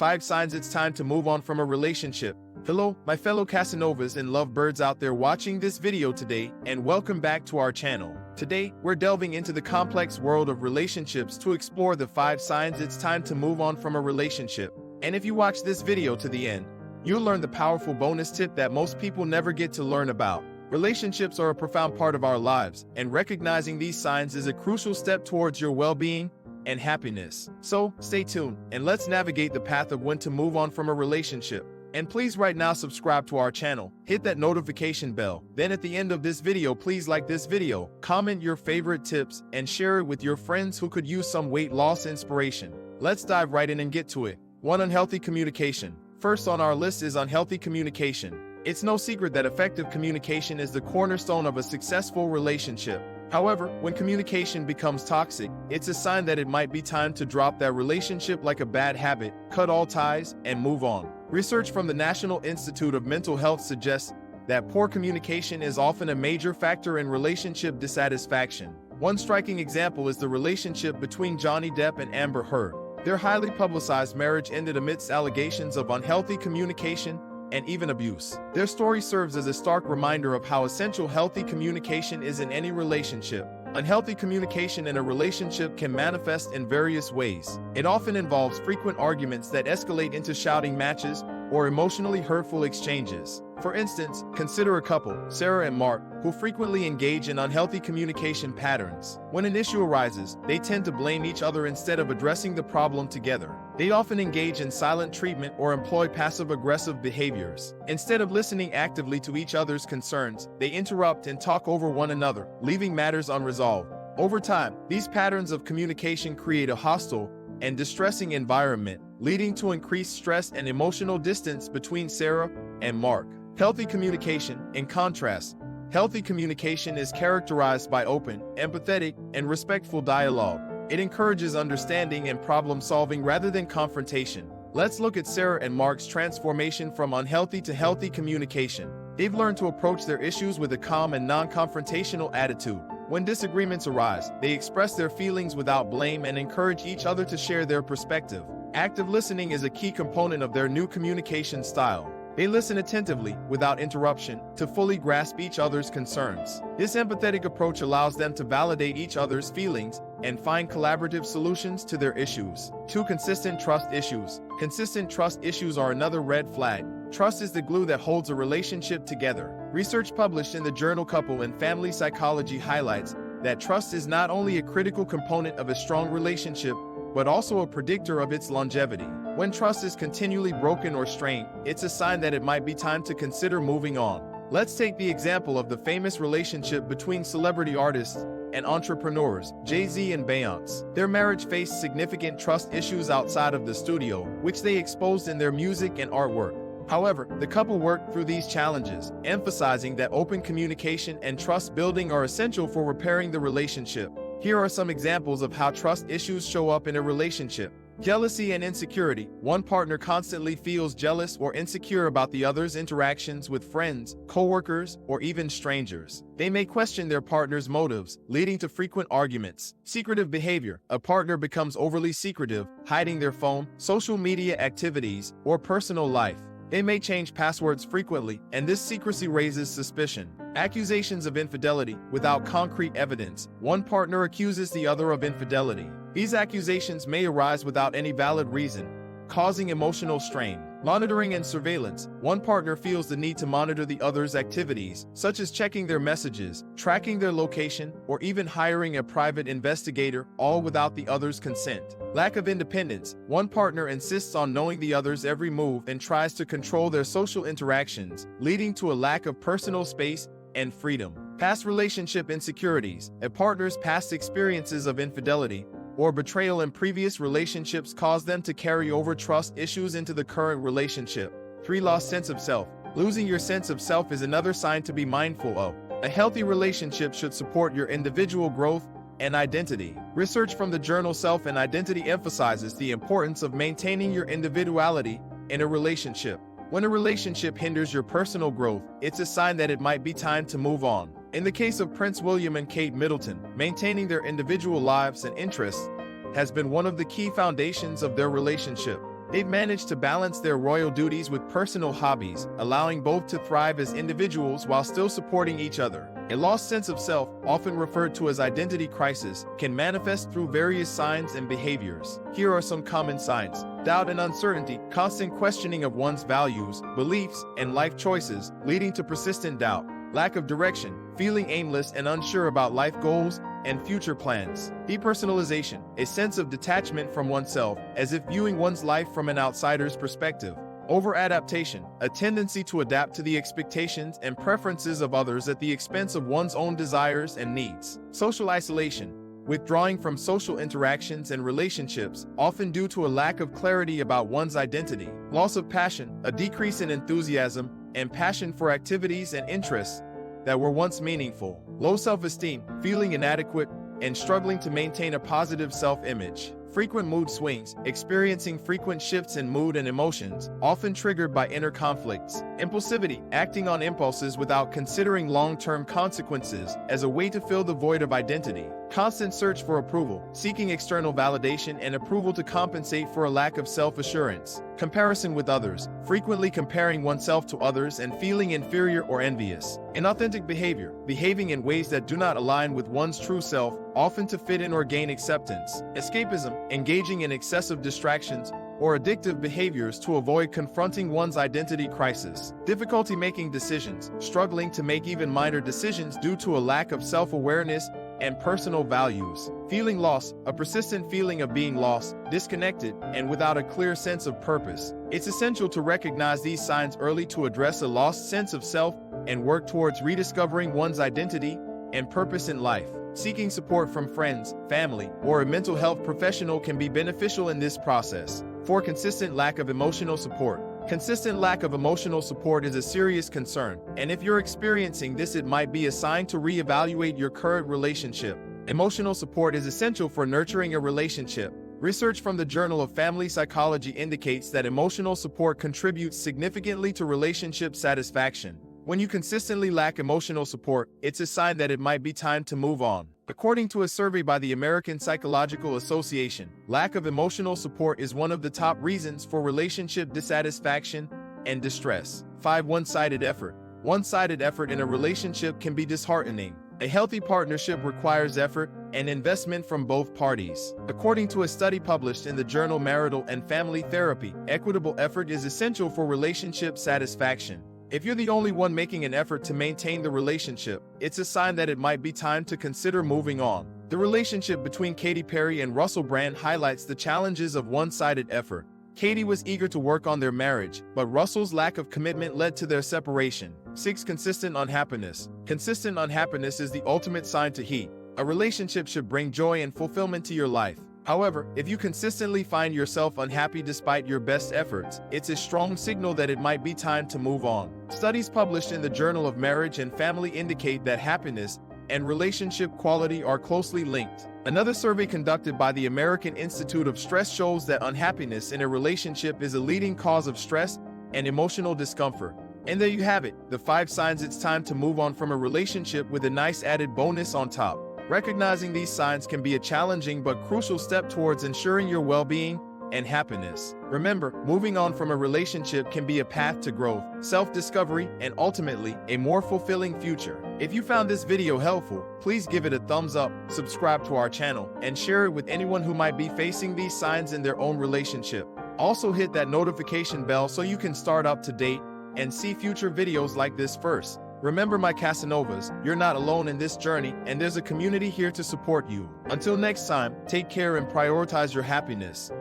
5 signs it's time to move on from a relationship. Hello, my fellow Casanovas and lovebirds out there watching this video today, and welcome back to our channel. Today, we're delving into the complex world of relationships to explore the 5 signs it's time to move on from a relationship. And if you watch this video to the end, you'll learn the powerful bonus tip that most people never get to learn about. Relationships are a profound part of our lives, and recognizing these signs is a crucial step towards your well-being and happiness. So, stay tuned, and let's navigate the path of when to move on from a relationship. And please right now subscribe to our channel, hit that notification bell. Then at the end of this video, please like this video, comment your favorite tips, and share it with your friends who could use some weight loss inspiration. Let's dive right in and get to it. 1. Unhealthy communication. First on our list is unhealthy communication. It's no secret that effective communication is the cornerstone of a successful relationship. However, when communication becomes toxic, it's a sign that it might be time to drop that relationship like a bad habit, cut all ties, and move on. Research from the National Institute of Mental Health suggests that poor communication is often a major factor in relationship dissatisfaction. One striking example is the relationship between Johnny Depp and Amber Heard. Their highly publicized marriage ended amidst allegations of unhealthy communication and even abuse. Their story serves as a stark reminder of how essential healthy communication is in any relationship. Unhealthy communication in a relationship can manifest in various ways. It often involves frequent arguments that escalate into shouting matches or emotionally hurtful exchanges. For instance, consider a couple, Sarah and Mark, who frequently engage in unhealthy communication patterns. When an issue arises, they tend to blame each other instead of addressing the problem together. They often engage in silent treatment or employ passive-aggressive behaviors. Instead of listening actively to each other's concerns, they interrupt and talk over one another, leaving matters unresolved. Over time, these patterns of communication create a hostile and distressing environment, leading to increased stress and emotional distance between Sarah and Mark. Healthy communication, in contrast, healthy communication is characterized by open, empathetic, and respectful dialogue. It encourages understanding and problem-solving rather than confrontation. Let's look at Sarah and Mark's transformation from unhealthy to healthy communication. They've learned to approach their issues with a calm and non-confrontational attitude. When disagreements arise, they express their feelings without blame and encourage each other to share their perspective. Active listening is a key component of their new communication style. They listen attentively, without interruption, to fully grasp each other's concerns. This empathetic approach allows them to validate each other's feelings and find collaborative solutions to their issues. 2. Consistent trust issues. Consistent trust issues are another red flag. Trust is the glue that holds a relationship together. Research published in the journal Couple and Family Psychology highlights that trust is not only a critical component of a strong relationship, but also a predictor of its longevity. When trust is continually broken or strained, it's a sign that it might be time to consider moving on. Let's take the example of the famous relationship between celebrity artists and entrepreneurs, Jay-Z and Beyoncé. Their marriage faced significant trust issues outside of the studio, which they exposed in their music and artwork. However, the couple worked through these challenges, emphasizing that open communication and trust building are essential for repairing the relationship. Here are some examples of how trust issues show up in a relationship. Jealousy and insecurity. One partner constantly feels jealous or insecure about the other's interactions with friends, coworkers, or even strangers. They may question their partner's motives, leading to frequent arguments. Secretive behavior. A partner becomes overly secretive, hiding their phone, social media activities, or personal life. They may change passwords frequently, and this secrecy raises suspicion. Accusations of infidelity. Without concrete evidence, one partner accuses the other of infidelity. These accusations may arise without any valid reason, causing emotional strain. Monitoring and surveillance. One partner feels the need to monitor the other's activities, such as checking their messages, tracking their location, or even hiring a private investigator, all without the other's consent. Lack of independence. One partner insists on knowing the other's every move and tries to control their social interactions, leading to a lack of personal space and freedom. Past relationship insecurities. A partner's past experiences of infidelity or betrayal in previous relationships cause them to carry over trust issues into the current relationship. 3. Lost sense of self. Losing your sense of self is another sign to be mindful of. A healthy relationship should support your individual growth and identity. Research from the journal Self and Identity emphasizes the importance of maintaining your individuality in a relationship. When a relationship hinders your personal growth, it's a sign that it might be time to move on. In the case of Prince William and Kate Middleton, maintaining their individual lives and interests has been one of the key foundations of their relationship. They've managed to balance their royal duties with personal hobbies, allowing both to thrive as individuals while still supporting each other. A lost sense of self, often referred to as identity crisis, can manifest through various signs and behaviors. Here are some common signs: doubt and uncertainty, constant questioning of one's values, beliefs, and life choices, leading to persistent doubt. Lack of direction, feeling aimless and unsure about life goals and future plans. Depersonalization, a sense of detachment from oneself, as if viewing one's life from an outsider's perspective. Over-adaptation, a tendency to adapt to the expectations and preferences of others at the expense of one's own desires and needs. Social isolation, withdrawing from social interactions and relationships, often due to a lack of clarity about one's identity. Loss of passion, a decrease in enthusiasm and passion for activities and interests that were once meaningful. Low self-esteem, feeling inadequate and struggling to maintain a positive self-image. Frequent mood swings, experiencing frequent shifts in mood and emotions, often triggered by inner conflicts. Impulsivity, acting on impulses without considering long-term consequences as a way to fill the void of identity. Constant search for approval, seeking external validation and approval to compensate for a lack of self-assurance. Comparison with others, frequently comparing oneself to others and feeling inferior or envious. Inauthentic behavior, behaving in ways that do not align with one's true self, often to fit in or gain acceptance. Escapism, engaging in excessive distractions or addictive behaviors to avoid confronting one's identity crisis. Difficulty making decisions, struggling to make even minor decisions due to a lack of self-awareness and personal values. Feeling lost, a persistent feeling of being lost, disconnected, and without a clear sense of purpose. It's essential to recognize these signs early to address a lost sense of self and work towards rediscovering one's identity and purpose in life. Seeking support from friends, family, or a mental health professional can be beneficial in this process. 4. Consistent lack of emotional support. Consistent lack of emotional support is a serious concern, and if you're experiencing this, it might be a sign to reevaluate your current relationship. Emotional support is essential for nurturing a relationship. Research from the Journal of Family Psychology indicates that emotional support contributes significantly to relationship satisfaction. When you consistently lack emotional support, it's a sign that it might be time to move on. According to a survey by the American Psychological Association, lack of emotional support is one of the top reasons for relationship dissatisfaction and distress. 5. One-sided effort. One-sided effort in a relationship can be disheartening. A healthy partnership requires effort and investment from both parties. According to a study published in the journal Marital and Family Therapy, equitable effort is essential for relationship satisfaction. If you're the only one making an effort to maintain the relationship, it's a sign that it might be time to consider moving on. The relationship between Katy Perry and Russell Brand highlights the challenges of one-sided effort. Katy was eager to work on their marriage, but Russell's lack of commitment led to their separation. 6. Consistent unhappiness. Consistent unhappiness is the ultimate sign to heat. A relationship should bring joy and fulfillment to your life. However, if you consistently find yourself unhappy despite your best efforts, it's a strong signal that it might be time to move on. Studies published in the Journal of Marriage and Family indicate that happiness and relationship quality are closely linked. Another survey conducted by the American Institute of Stress shows that unhappiness in a relationship is a leading cause of stress and emotional discomfort. And there you have it, the 5 signs it's time to move on from a relationship, with a nice added bonus on top. Recognizing these signs can be a challenging but crucial step towards ensuring your well-being and happiness. Remember, moving on from a relationship can be a path to growth, self-discovery, and ultimately, a more fulfilling future. If you found this video helpful, please give it a thumbs up, subscribe to our channel, and share it with anyone who might be facing these signs in their own relationship. Also hit that notification bell so you can start up to date and see future videos like this first. Remember, my Casanovas, you're not alone in this journey, and there's a community here to support you. Until next time, take care and prioritize your happiness.